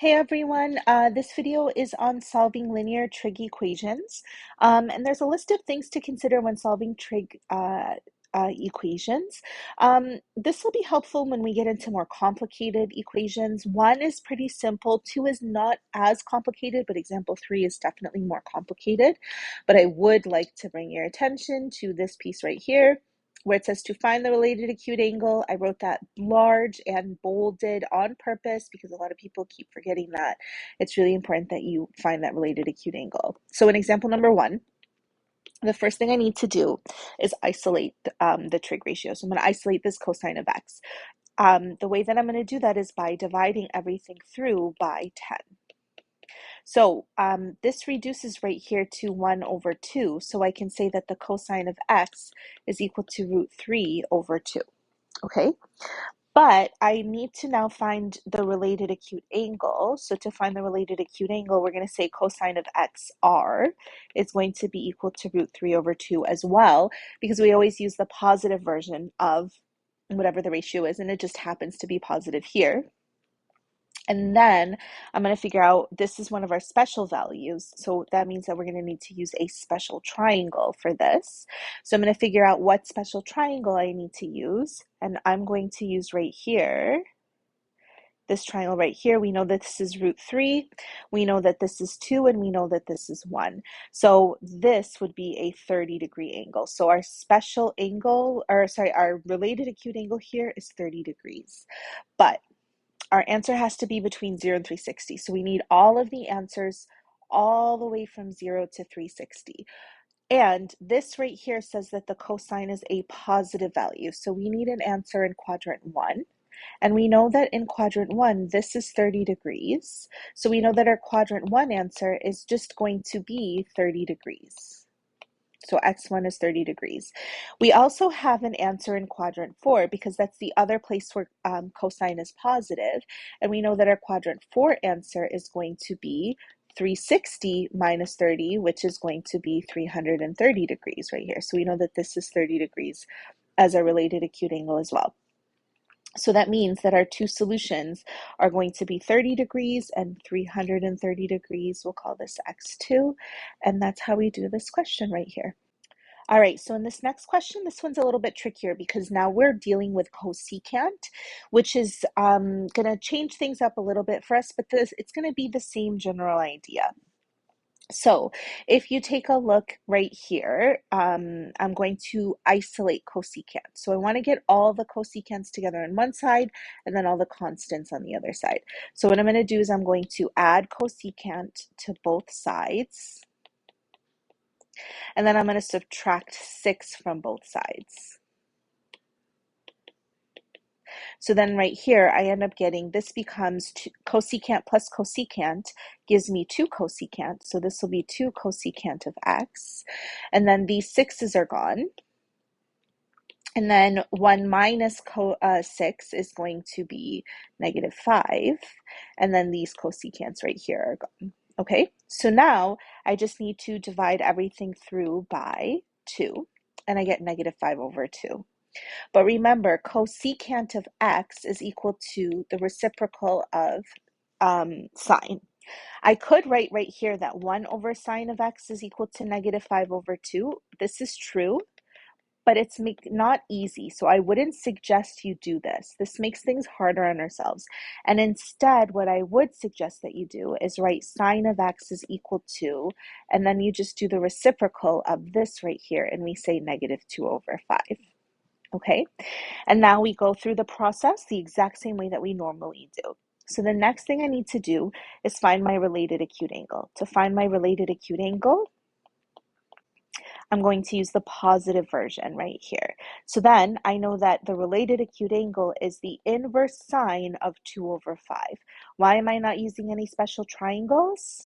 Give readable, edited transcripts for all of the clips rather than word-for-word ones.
Hey everyone, this video is on solving linear trig equations. And there's a list of things to consider when solving trig equations. This will be helpful when we get into more complicated equations. One is pretty simple, two is not as complicated, but example 3 is definitely more complicated. But I would like to bring your attention to this piece right here, where it says to find the related acute angle. I wrote that large and bolded on purpose because a lot of people keep forgetting that. It's really important that you find that related acute angle. So in example number 1, the first thing I need to do is isolate the trig ratio. So I'm going to isolate this cosine of x. The way that I'm going to do that is by dividing everything through by 10. So this reduces right here to 1 over 2. So I can say that the cosine of x is equal to root 3 over 2. Okay? But I need to now find the related acute angle. So to find the related acute angle, we're going to say cosine of xr is going to be equal to root 3 over 2 as well, because we always use the positive version of whatever the ratio is, and it just happens to be positive here. And then I'm going to figure out, this is one of our special values. So that means that we're going to need to use a special triangle for this. So I'm going to figure out what special triangle I need to use. And I'm going to use right here, this triangle right here. We know that this is root 3. We know that this is 2. And we know that this is 1. So this would be a 30-degree angle. So our special angle, or sorry, our related acute angle here is 30 degrees. But our answer has to be between 0 and 360. So we need all of the answers all the way from 0 to 360. And this right here says that the cosine is a positive value. So we need an answer in quadrant 1. And we know that in quadrant 1, this is 30 degrees. So we know that our quadrant 1 answer is just going to be 30 degrees. So x1 is 30 degrees. We also have an answer in quadrant 4 because that's the other place where cosine is positive. And we know that our quadrant 4 answer is going to be 360 minus 30, which is going to be 330 degrees right here. So we know that this is 30 degrees as a related acute angle as well. So that means that our two solutions are going to be 30 degrees and 330 degrees. We'll call this x2. And that's how we do this question right here. All right, so in this next question, this one's a little bit trickier because now we're dealing with cosecant, which is going to change things up a little bit for us, but it's going to be the same general idea. So if you take a look right here, I'm going to isolate cosecant. So I want to get all the cosecants together on one side and then all the constants on the other side. So what I'm going to do is I'm going to add cosecant to both sides. And then I'm going to subtract 6 from both sides. So then right here, I end up getting, this becomes cosecant plus cosecant gives me 2 cosecant. So this will be 2 cosecant of x. And then these 6's are gone. And then 1 minus 6 is going to be negative 5. And then these cosecants right here are gone. Okay, so now I just need to divide everything through by 2. And I get negative 5 over 2. But remember, cosecant of x is equal to the reciprocal of sine. I could write right here that 1 over sine of x is equal to negative 5 over 2. This is true, but it's not easy. So I wouldn't suggest you do this. This makes things harder on ourselves. And instead, what I would suggest that you do is write sine of x is equal to, and then you just do the reciprocal of this right here, and we say negative 2 over 5. Okay, and now we go through the process the exact same way that we normally do. So the next thing I need to do is find my related acute angle. To find my related acute angle, I'm going to use the positive version right here. So then I know that the related acute angle is the inverse sine of 2 over 5. Why am I not using any special triangles?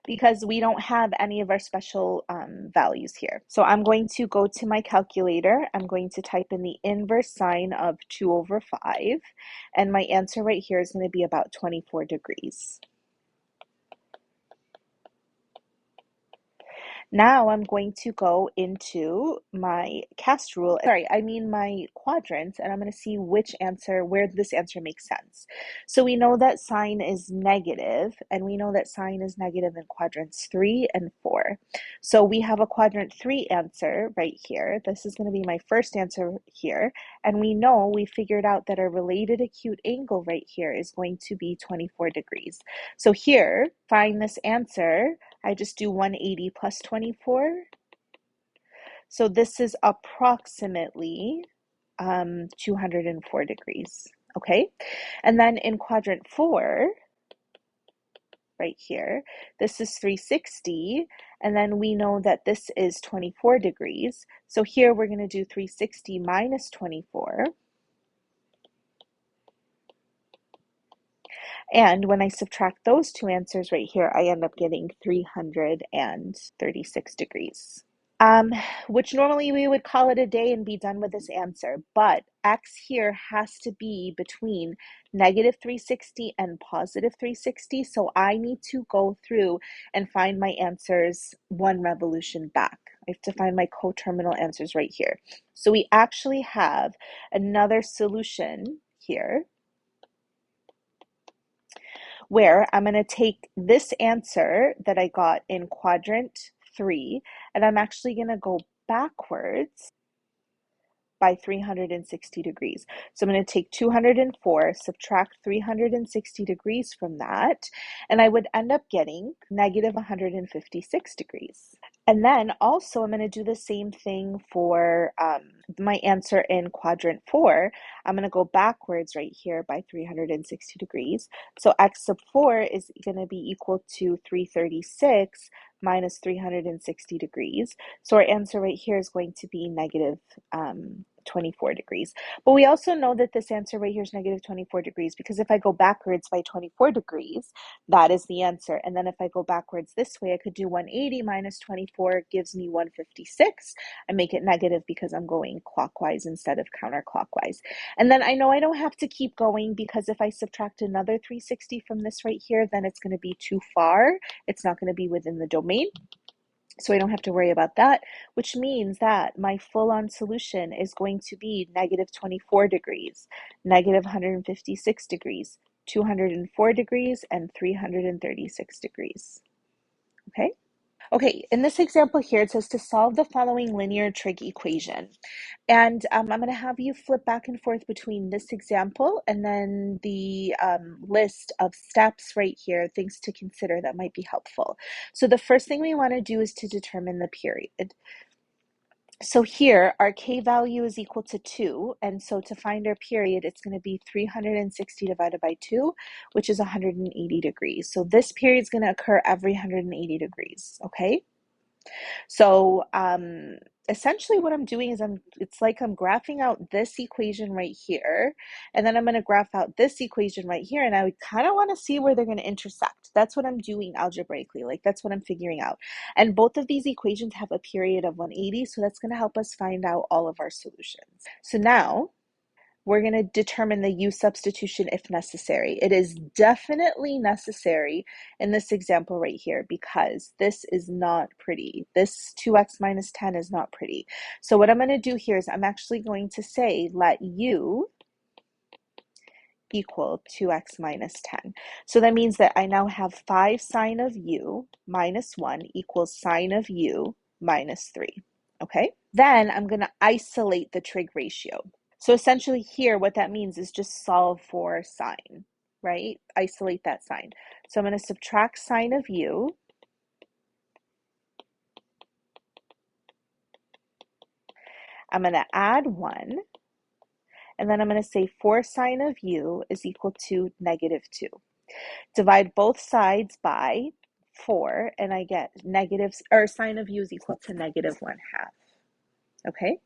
Because we don't have any of our special values here. So I'm going to go to my calculator. I'm going to type in the inverse sine of 2 over 5. And my answer right here is going to be about 24 degrees. Now I'm going to go into my cast rule, sorry, I mean my quadrants, and I'm going to see where this answer makes sense. So we know that sine is negative, and we know that sine is negative in quadrants 3 and 4. So we have a quadrant 3 answer right here. This is going to be my first answer here. And we figured out that our related acute angle right here is going to be 24 degrees. So here, find this answer. I just do 180 plus 24. So this is approximately 204 degrees, okay? And then in quadrant 4, right here, this is 360, and then we know that this is 24 degrees. So here we're going to do 360 minus 24. And when I subtract those two answers right here, I end up getting 336 degrees. Um, which normally we would call it a day and be done with this answer, but x here has to be between negative 360 and positive 360, so I need to go through and find my answers one revolution back. I have to find my coterminal answers right here. So we actually have another solution here where I'm going to take this answer that I got in quadrant 3, and I'm actually going to go backwards by 360 degrees. So I'm going to take 204, subtract 360 degrees from that, and I would end up getting negative 156 degrees. And then also I'm going to do the same thing for my answer in quadrant 4. I'm going to go backwards right here by 360 degrees. So x sub 4 is going to be equal to 336 minus 360 degrees. So our answer right here is going to be negative 24 degrees. But we also know that this answer right here is negative 24 degrees because if I go backwards by 24 degrees, that is the answer. And then if I go backwards this way, I could do 180 minus 24 gives me 156. I make it negative because I'm going clockwise instead of counterclockwise. And then I know I don't have to keep going because if I subtract another 360 from this right here, then it's going to be too far. It's not going to be within the domain. So I don't have to worry about that, which means that my full-on solution is going to be negative 24 degrees, negative 156 degrees, 204 degrees, and 336 degrees. Okay? Okay, in this example here, it says to solve the following linear trig equation. And I'm going to have you flip back and forth between this example and then the list of steps right here, things to consider that might be helpful. So the first thing we want to do is to determine the period. So here, our k value is equal to 2, and so to find our period, it's going to be 360 divided by 2, which is 180 degrees. So this period is going to occur every 180 degrees, okay? So essentially what I'm doing is it's like I'm graphing out this equation right here, and then I'm going to graph out this equation right here, and I kind of want to see where they're going to intersect. That's what I'm doing algebraically, like that's what I'm figuring out. And both of these equations have a period of 180, so that's going to help us find out all of our solutions. So now we're going to determine the u substitution if necessary. It is definitely necessary in this example right here because this is not pretty. This 2x minus 10 is not pretty. So what I'm going to do here is I'm actually going to say let u equal 2x minus 10. So that means that I now have 5 sine of u minus 1 equals sine of u minus 3. Okay? Then I'm going to isolate the trig ratio. So essentially here, what that means is just solve for sine, right? Isolate that sine. So I'm going to subtract sine of u. I'm going to add 1. And then I'm going to say 4 sine of u is equal to negative 2. Divide both sides by 4, and I get sine of u is equal to negative 1/2. Okay?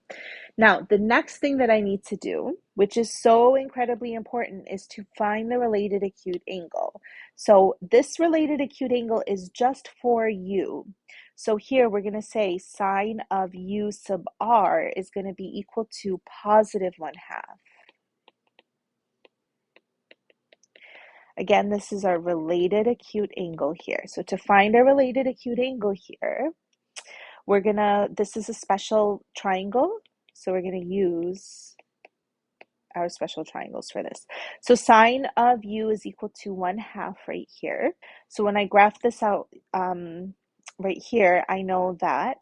Now, the next thing that I need to do, which is so incredibly important, is to find the related acute angle. So this related acute angle is just for u. So here we're going to say sine of u sub r is going to be equal to positive 1/2. Again, this is our related acute angle here. So to find our related acute angle here, This is a special triangle, so we're gonna use our special triangles for this. So sine of u is equal to 1/2 right here. So when I graph this out right here, I know that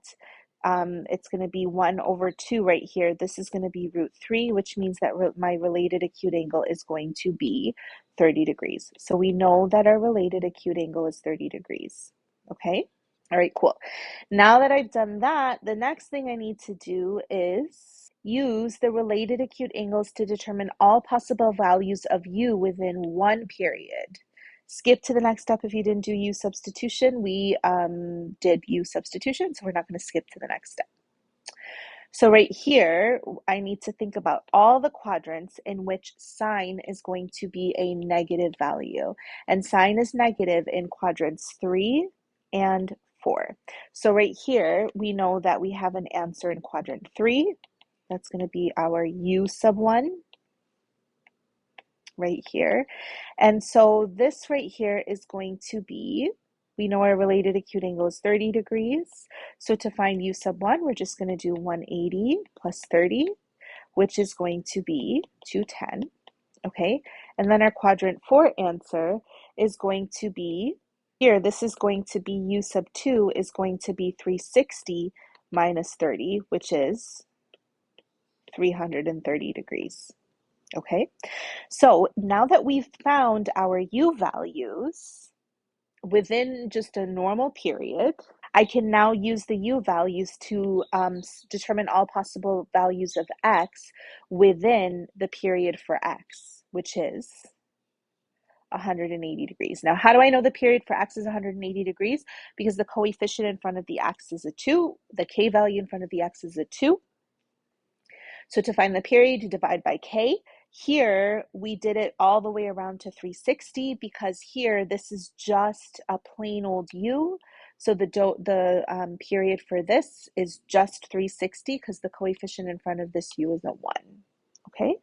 it's going to be 1/2 right here. This is going to be √3, which means that my related acute angle is going to be 30 degrees. So we know that our related acute angle is 30 degrees. Okay? All right, cool. Now that I've done that, the next thing I need to do is use the related acute angles to determine all possible values of u within one period. Skip to the next step if you didn't do u substitution. We did u substitution, so we're not going to skip to the next step. So right here, I need to think about all the quadrants in which sine is going to be a negative value. And sine is negative in quadrants 3 and 4. So right here, we know that we have an answer in quadrant 3. That's going to be our u sub 1 right here. And so this right here is going to be, we know our related acute angle is 30 degrees. So to find u sub 1, we're just going to do 180 plus 30, which is going to be 210. Okay, and then our quadrant 4 answer is going to be, here, this is going to be u sub 2 is going to be 360 minus 30, which is 330 degrees. Okay, so now that we've found our u values within just a normal period, I can now use the u values to determine all possible values of x within the period for x, which is 180 degrees. Now, how do I know the period for x is 180 degrees? Because the coefficient in front of the x is a 2, the k value in front of the x is a 2. So to find the period, you divide by k. Here, we did it all the way around to 360 because here, this is just a plain old u. So the period for this is just 360 because the coefficient in front of this u is a 1. Okay?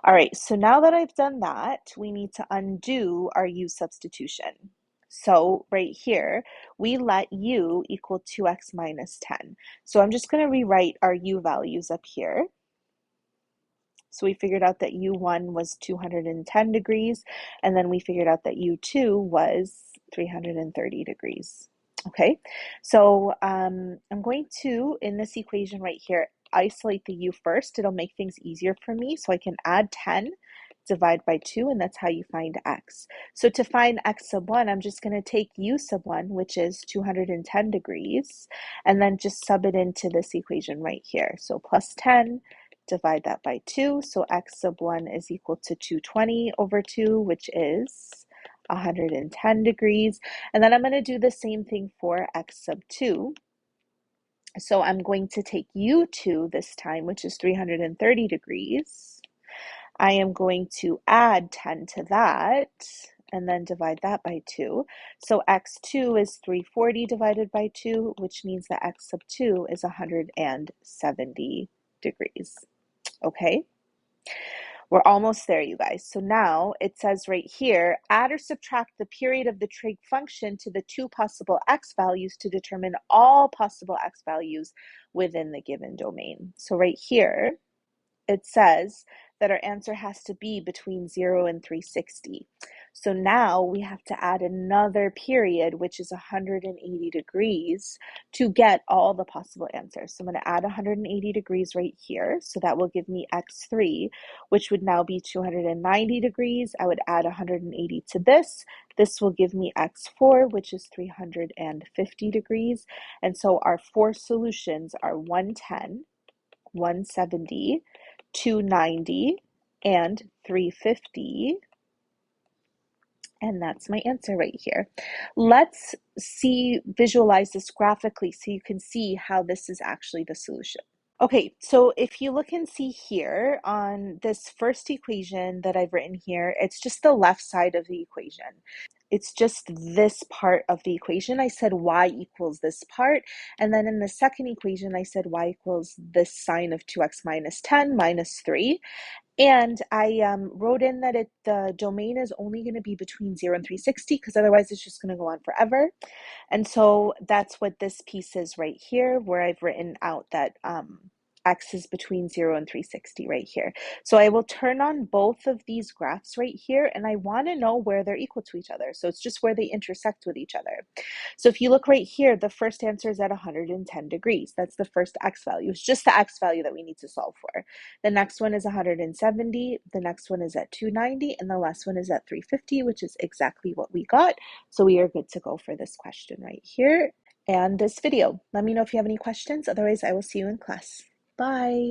All right, so now that I've done that, we need to undo our u substitution. So right here, we let u equal 2x minus 10. So I'm just going to rewrite our u values up here. So we figured out that u1 was 210 degrees, and then we figured out that u2 was 330 degrees. Okay, so I'm going to, in this equation right here, isolate the u first. It'll make things easier for me, so I can add 10, divide by 2, and that's how you find x. So to find x sub 1, I'm just going to take u sub 1, which is 210 degrees, and then just sub it into this equation right here. So plus 10, divide that by 2, so x sub 1 is equal to 220 over 2, which is 110 degrees. And then I'm going to do the same thing for x sub 2. So I'm going to take u2 this time, which is 330 degrees. I am going to add 10 to that and then divide that by 2. So x2 is 340 divided by 2, which means that x sub 2 is 170 degrees. Okay? We're almost there, you guys. So now it says right here, add or subtract the period of the trig function to the two possible x values to determine all possible x values within the given domain. So right here, it says that our answer has to be between 0 and 360. So now we have to add another period, which is 180 degrees, to get all the possible answers. So I'm going to add 180 degrees right here. So that will give me x3, which would now be 290 degrees. I would add 180 to this. This will give me x4, which is 350 degrees. And so our four solutions are 110, 170, 290, and 350. And that's my answer right here. Let's visualize this graphically so you can see how this is actually the solution. Okay, so if you look and see here on this first equation that I've written here, it's just the left side of the equation. It's just this part of the equation. I said y equals this part. And then in the second equation, I said y equals this sine of 2x minus 10 minus 3. And I wrote in that the domain is only going to be between 0 and 360 because otherwise it's just going to go on forever. And so that's what this piece is right here, where I've written out that x is between 0 and 360 right here. So I will turn on both of these graphs right here, and I want to know where they're equal to each other. So it's just where they intersect with each other. So if you look right here, the first answer is at 110 degrees. That's the first x value. It's just the x value that we need to solve for. The next one is 170, the next one is at 290, and the last one is at 350, which is exactly what we got. So we are good to go for this question right here and this video. Let me know if you have any questions. Otherwise, I will see you in class. Bye.